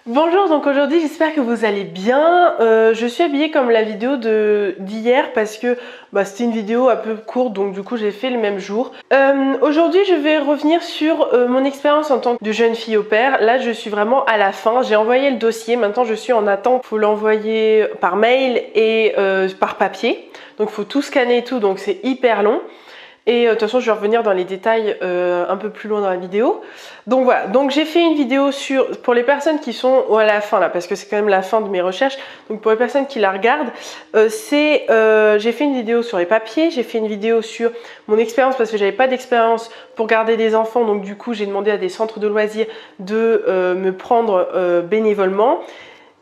Bonjour, donc aujourd'hui j'espère que vous allez bien. Je suis habillée comme la vidéo d'hier parce que c'était une vidéo un peu courte, donc du coup j'ai fait le même jour. Aujourd'hui je vais revenir sur mon expérience en tant que jeune fille au pair. Là je suis vraiment à la fin, j'ai envoyé le dossier, maintenant je suis en attente. Il faut l'envoyer par mail et par papier, donc il faut tout scanner et tout, donc c'est hyper long. Et de toute façon je vais revenir dans les détails un peu plus loin dans la vidéo. Donc voilà, donc j'ai fait une vidéo pour les personnes qui sont à la fin là, parce que c'est quand même la fin de mes recherches. Donc pour les personnes qui la regardent, j'ai fait une vidéo sur les papiers, j'ai fait une vidéo sur mon expérience parce que j'avais pas d'expérience pour garder des enfants. Donc du coup j'ai demandé à des centres de loisirs de me prendre bénévolement.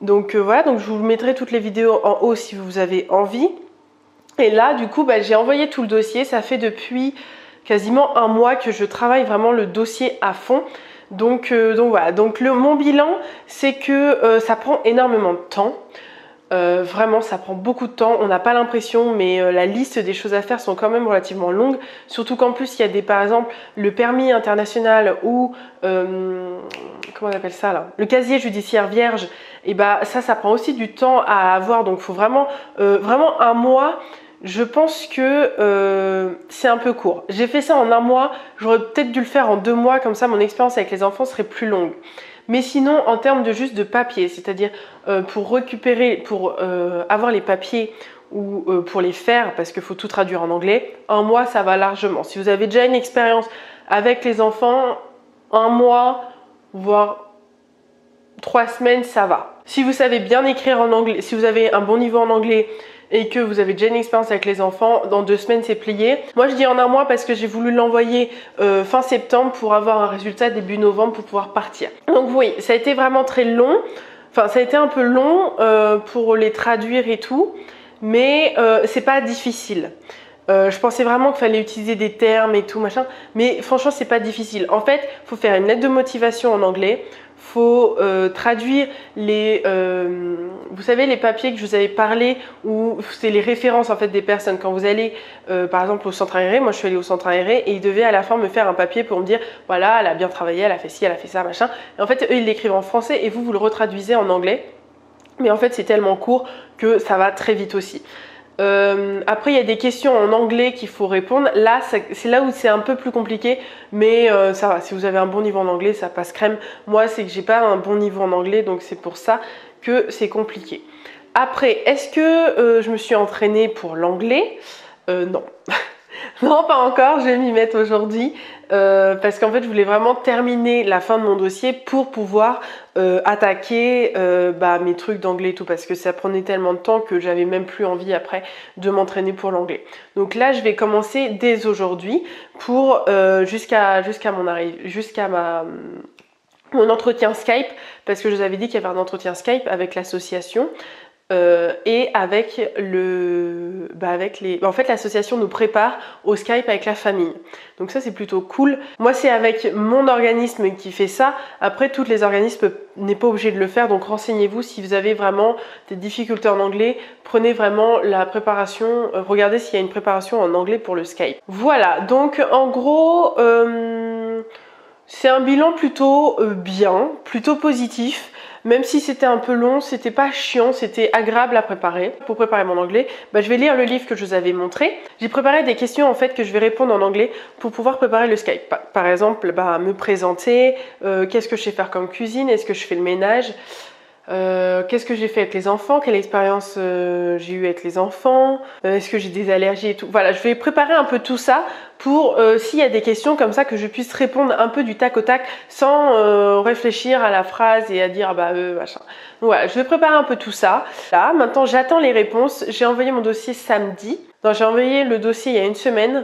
Donc voilà, donc je vous mettrai toutes les vidéos en haut si vous avez envie. Et là, du coup, j'ai envoyé tout le dossier. Ça fait depuis quasiment un mois que je travaille vraiment le dossier à fond. Donc voilà. Donc mon bilan, c'est que ça prend énormément de temps. Vraiment, ça prend beaucoup de temps. On n'a pas l'impression, mais la liste des choses à faire sont quand même relativement longues. Surtout qu'en plus, il y a par exemple, le permis international ou comment on appelle ça là, le casier judiciaire vierge. Et ça prend aussi du temps à avoir. Donc, il faut vraiment un mois. Je pense que c'est un peu court. J'ai fait ça en un mois, j'aurais peut-être dû le faire en 2 mois, comme ça mon expérience avec les enfants serait plus longue. Mais sinon, en termes de juste de papier, c'est-à-dire pour avoir les papiers ou pour les faire, parce qu'il faut tout traduire en anglais, un mois ça va largement. Si vous avez déjà une expérience avec les enfants, un mois, voire 3 semaines, ça va. Si vous savez bien écrire en anglais, si vous avez un bon niveau en anglais, et que vous avez déjà une expérience avec les enfants, dans 2 semaines c'est plié. Moi je dis en un mois parce que j'ai voulu l'envoyer fin septembre pour avoir un résultat début novembre pour pouvoir partir. Donc oui, ça a été vraiment très long, enfin ça a été un peu long pour les traduire et tout, mais c'est pas difficile. Je pensais vraiment qu'il fallait utiliser des termes et tout machin, mais franchement c'est pas difficile. En fait, il faut faire une lettre de motivation en anglais, faut traduire vous savez les papiers que je vous avais parlé où c'est les références en fait des personnes. Quand vous allez par exemple au centre aéré, moi je suis allée au centre aéré et ils devaient à la fin me faire un papier pour me dire voilà elle a bien travaillé, elle a fait ci, elle a fait ça machin. Et en fait eux ils l'écrivent en français et vous le retraduisez en anglais. Mais en fait c'est tellement court que ça va très vite aussi. Après il y a des questions en anglais qu'il faut répondre. Là c'est là où c'est un peu plus compliqué, mais ça va, si vous avez un bon niveau en anglais ça passe crème. Moi c'est que j'ai pas un bon niveau en anglais, donc c'est pour ça que c'est compliqué. Après, est-ce que je me suis entraînée pour l'anglais? Non. Non, pas encore, je vais m'y mettre aujourd'hui parce qu'en fait je voulais vraiment terminer la fin de mon dossier pour pouvoir attaquer mes trucs d'anglais et tout, parce que ça prenait tellement de temps que j'avais même plus envie après de m'entraîner pour l'anglais. Donc là je vais commencer dès aujourd'hui pour jusqu'à mon entretien Skype, parce que je vous avais dit qu'il y avait un entretien Skype avec l'association. Et avec en fait l'association nous prépare au Skype avec la famille, donc ça c'est plutôt cool. Moi c'est avec mon organisme qui fait ça. Après tous les organismes n'est pas obligé de le faire, donc renseignez-vous si vous avez vraiment des difficultés en anglais. Prenez vraiment la préparation, regardez s'il y a une préparation en anglais pour le Skype. Voilà, donc en gros c'est un bilan plutôt bien, plutôt positif. Même si c'était un peu long, c'était pas chiant, c'était agréable à préparer. Pour préparer mon anglais, je vais lire le livre que je vous avais montré. J'ai préparé des questions en fait que je vais répondre en anglais pour pouvoir préparer le Skype. Par exemple, me présenter, qu'est-ce que je sais faire comme cuisine, est-ce que je fais le ménage, qu'est-ce que j'ai fait avec les enfants, quelle expérience j'ai eu avec les enfants, est-ce que j'ai des allergies et tout. Voilà, je vais préparer un peu tout ça pour s'il y a des questions comme ça que je puisse répondre un peu du tac au tac sans réfléchir à la phrase et à dire machin. Donc voilà, je vais préparer un peu tout ça. Là, maintenant j'attends les réponses. J'ai envoyé mon dossier samedi. Non, j'ai envoyé le dossier il y a 1 semaine.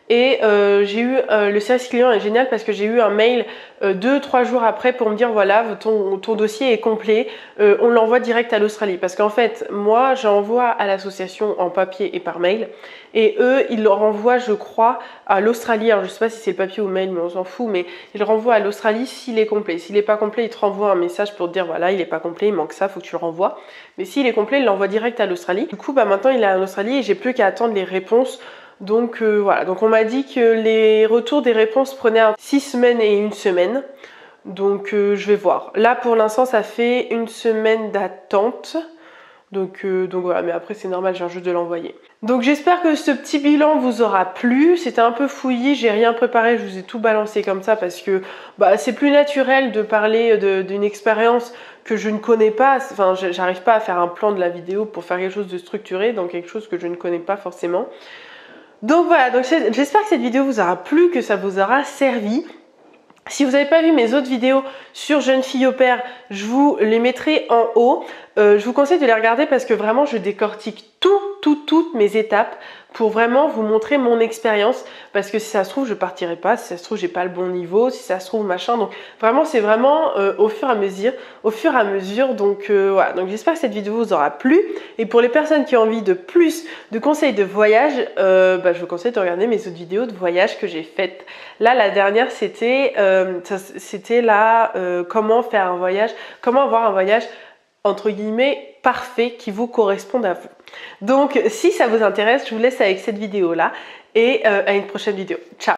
Et j'ai eu le service client est génial parce que j'ai eu un mail 2-3 jours après pour me dire voilà ton dossier est complet, on l'envoie direct à l'Australie, parce qu'en fait moi j'envoie à l'association en papier et par mail et eux ils le renvoient je crois à l'Australie. Alors je sais pas si c'est le papier ou le mail mais on s'en fout, mais ils le renvoient à l'Australie s'il est complet. S'il n'est pas complet ils te renvoient un message pour te dire voilà il est pas complet, il manque ça, faut que tu le renvoies. Mais s'il est complet ils l'envoient direct à l'Australie. Du coup maintenant il est en Australie et j'ai plus qu'à attendre les réponses. Donc voilà, donc on m'a dit que les retours des réponses prenaient 6 semaines et 1 semaine. Donc je vais voir. Là pour l'instant ça fait une semaine d'attente. Donc voilà, mais après c'est normal, j'ai juste de l'envoyer. Donc j'espère que ce petit bilan vous aura plu. C'était un peu fouillis, j'ai rien préparé, je vous ai tout balancé comme ça parce que c'est plus naturel de parler d'une expérience que je ne connais pas. Enfin, j'arrive pas à faire un plan de la vidéo pour faire quelque chose de structuré, donc quelque chose que je ne connais pas forcément. Donc voilà, donc j'espère que cette vidéo vous aura plu, que ça vous aura servi. Si vous n'avez pas vu mes autres vidéos sur Jeune Fille au Pair, je vous les mettrai en haut. Je vous conseille de les regarder parce que vraiment je décortique toutes mes étapes pour vraiment vous montrer mon expérience, parce que si ça se trouve je partirai pas, si ça se trouve j'ai pas le bon niveau, si ça se trouve machin, donc vraiment c'est vraiment au fur et à mesure, donc voilà. Donc j'espère que cette vidéo vous aura plu, et pour les personnes qui ont envie de plus de conseils de voyage, je vous conseille de regarder mes autres vidéos de voyage que j'ai faites. Là la dernière c'était comment faire un voyage, comment avoir un voyage entre guillemets parfait qui vous corresponde à vous. Donc si ça vous intéresse, je vous laisse avec cette vidéo là et à une prochaine vidéo. Ciao!